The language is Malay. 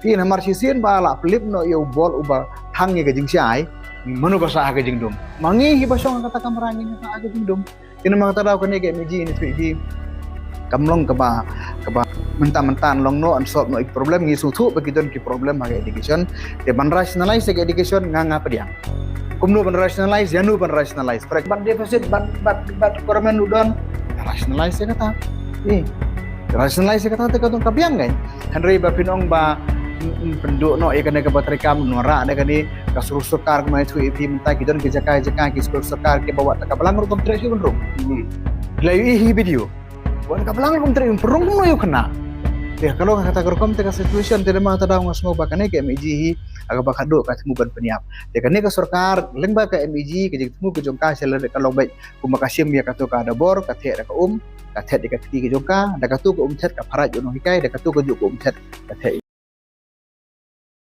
pi na marsisin ba la flip no yo bol uba thang ye gajing sai manu basa aga jing dum mangi hi basong kata kamrangi na aga jing dum ina mga tadaw kani ke miji ni fi kamlong ka ba mentan long no solve no problem ngi sutu begitu ki problem ha education de ban rationalize ke education nganga pediang kumno ban rationalize yanu ban rationalize ban deficit ban kormen udon rationalize kata rationalize kata te katong kabiang kan Henry ba pinong ba penduk no ikan ke batrikam nora ada kani kasur sukar mai tu ipi mentai kidon ke jaka ki skor sukar ke bawa tak belang rum tres yun rum layu hi video wan ka belang rum tres perung no yu kena ya kalau kata kerkom te ka situation te ma tada ngas mo bakane ke miji aga bakado ka temu ban peniap ya kani ka surkar leng ba ka miji ke temu ke jongka sel ka long bai kumakasim ya ka to ka ada bor ka the ka ka the de ka ti ke jongka da ka tu ko thet ka pharat yo no hikai da ka tu ko ju ko thet ka the